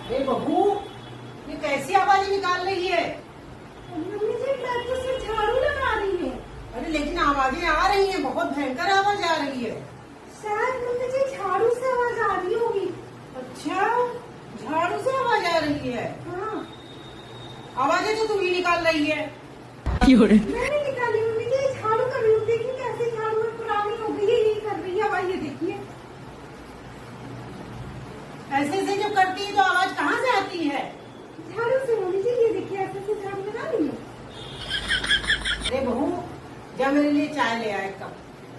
अरे बहू, ये कैसी आवाजें निकाल रही है? मम्मी जी मैं तो सिर्फ झाड़ू लगा रही हूँ। अरे लेकिन आवाजें आ रही हैं, बहुत भयंकर आवाज आ रही है। शायद मम्मी जी झाड़ू से आवाज आ रही होगी। अच्छा, झाड़ू से आवाज आ रही है? हाँ आवाजें तो तुम ही निकाल रही है। मैंने निकाली मम्मी जी, झाड़ू कर रही हूँ। देखिए कैसे झाड़ू में पुरानी हो गई है, यही कर रही है आवाज। ये देखिए ऐसे से जो करती है तो आवाज कहाँ से आती है? झाड़ू से मम्मी जी, ये देखिए ऐसे से झाड़ू लगा रही हूँ। अरे बहू, जा मेरे लिए चाय ले आए कप।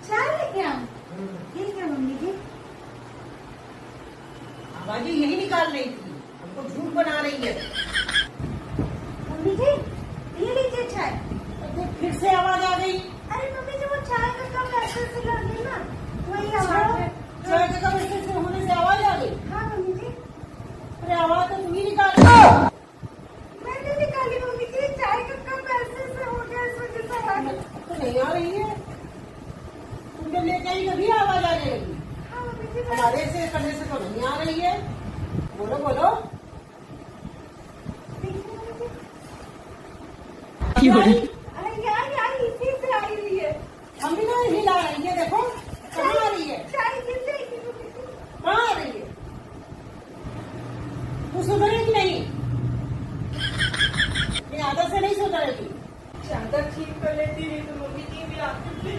चाय लेके आऊँ? ठीक है मम्मी जी। आवाजें यही निकाल रही थी, हमको झूठ बना रही है। मम्मी जी ये लीजिए चाय। तो फिर से आवाज आ गई। अरे मम्मी जी वो चाय का कप ऐसे से लग गई ना, वही आवाज है। चाय का कप ऐसे होने से आवाज आ गई। हाँ मम्मी जी अरे आवाज तो तुम ही निकाल रही है। मैंने निकाली मम्मी जी, चाय का कप ऐसे से हो गया, इस वजह से आ गई। तो नहीं आ रही है, तुम जब लेके आई तभी आवाज आने लगी। हाँ मम्मी जी हमारे से करने से तो नहीं आ रही है। बोलो बोलो। इसी से आई हुई है। हम भी तो हिला रही है, देखो कहाँ आ रही है, चाय गिर जाएगी। कहाँ आ रही है? तू सुधरेगी नहीं, ये आदत से नहीं सुधरेगी। चादर ठीक कर लेती है तो मम्मी जी भी आपके।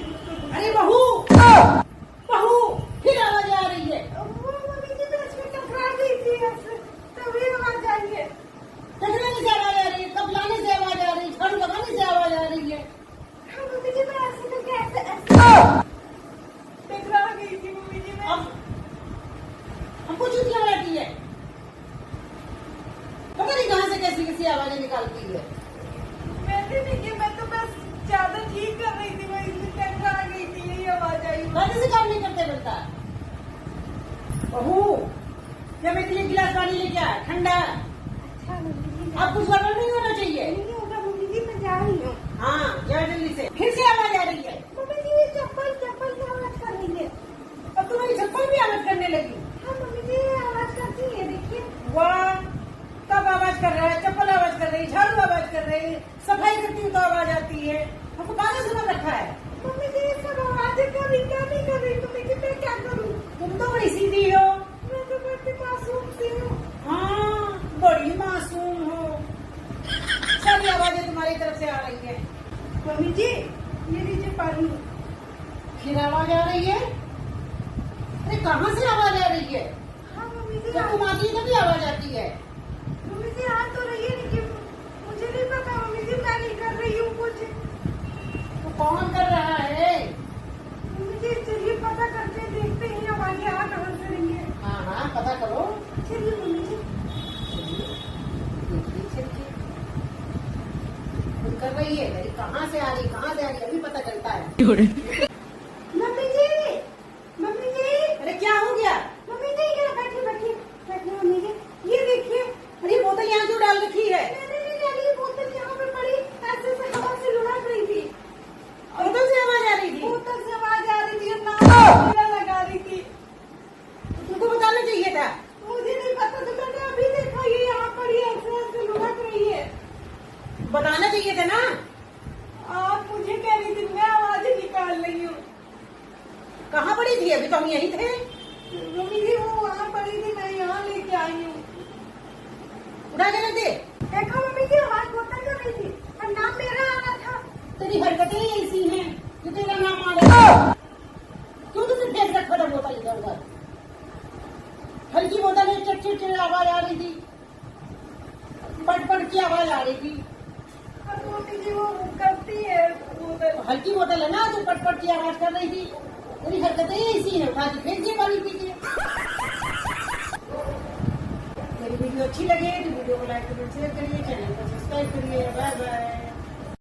अरे बहू, बहू, फिर आवाज आ रही है। वो मम्मी जी तो इसमें टकरा गई थी ऐसे, तभी आवाज आई है। टकराने से आवाज आ रही है, कब लाने से आवाज आ रही है, झाड़ू लगाने से आवाज आ रही है। हाँ मम्मी जी मैं ऐसे तो कैसे टकरा गई थी मम्मी जी। मैं अब हमको चुतिया रहती है, पता नहीं कहाँ से कैसी कैसी आवाजें निकालती है। मैंने नहीं किया, मैं तो बस चादर ठीक कर रही थी, मैं इसमें टकरा गई थी, यही आवाज आई। कैसे से काम नहीं करते बनता। बहू, जब मेरे लिए गिलास पानी लेके आया ठंडा। अच्छा मम्मी जी अब कुछ गड़बड़ नहीं होना चाहिए। नहीं होगा मम्मी जी, मैं जा रही हूँ। हाँ, जा जल्दी से। फिर से आवाज आ रही है। मम्मी जी ये चप्पल चप्पल से आवाज कर रही है। अब तुम्हारी चप्पल भी आवाज करने लगी। हाँ मम्मी जी ये आवाज करती है, देखिए। वाह, कब आवाज कर रहा है, चप्पल आवाज कर रही है, झाड़ू आवाज कर रही है, सफाई करती हूँ तो आवाज आती है। हमको पागल समझ रखा है। मम्मी जी ये सब आवाजें कर रही, क्या नहीं कर रही, मम्मी जी मैं क्या करूँ? तुम तो बड़ी सीधी हो। मैं तो बड़ी मासूम सी हूँ। हाँ, बड़ी मासूम हो। सारी आवाजें तुम्हारी तरफ से आ रही है। मम्मी जी ये लीजिए पानी। फिर आवाज आ रही है। अरे कहाँ से आवाज आ रही है? हाँ मम्मी जी जब तुम आती है तभी आवाज आती है। मम्मी जी आ तो रही है, लेकिन मुझे नहीं पता मम्मी जी, मैं नहीं कर रही हूँ कुछ। तो कौन कर रहा है? मम्मी जी चलिए पता करके देखते हैं आवाजें आ कहाँ से रही है। हाँ हाँ, पता करो। चलिए मम्मी जी। तुम कर रही है, मेरी कहाँ से आ रही, कहाँ से आ रही, अभी पता चलता है। मम्मी जी, मम्मी जी, अरे क्या हो गया? मम्मी जी यहाँ बैठिए बैठिए बैठिए मम्मी जी, ये देखिए। अरे बोतल यहाँ क्यों डाल रखी है? मैंने नहीं डाली बोतल, यहाँ पे पड़ी ऐसे से हवा से लुढ़क रही थी। बोतल से आवाज आ रही थी? बोतल से आवाज आ रही थी और नाक लगा रही थी। तुमको बताना चाहिए था। मुझे नहीं पता, तो मैंने अभी देखा ये यहाँ पड़ी ऐसे ऐसे लुढ़क रही है। बताना चाहिए था ना। आप मुझे कह रही थी, मैं आवाजें निकाल रही हूँ। कहाँ पड़ी थी? अभी तो हम यहीं थे। मम्मी जी वो वहाँ पड़ी थी, मैं यहाँ लेके आई हूँ। उठा के रख दे। देखा मम्मी जी आवाज बोतल कर रही थी और नाम मेरा आना था। तेरी हरकतें ही ऐसी हैं कि तेरा नाम आ रहा। क्यों तुझे फेंक रखा था बोतल इधर उधर? हल्की बोतल में चिट चिट चिट आवाज आ रही थी, पट पट की आवाज आ रही थी। और मम्मी जी वो करती है बोतल। हल्की बोतल है ना, जो पट पट की आवाज कर रही थी। तेरी हरकतें ही ऐसी हैं, उठा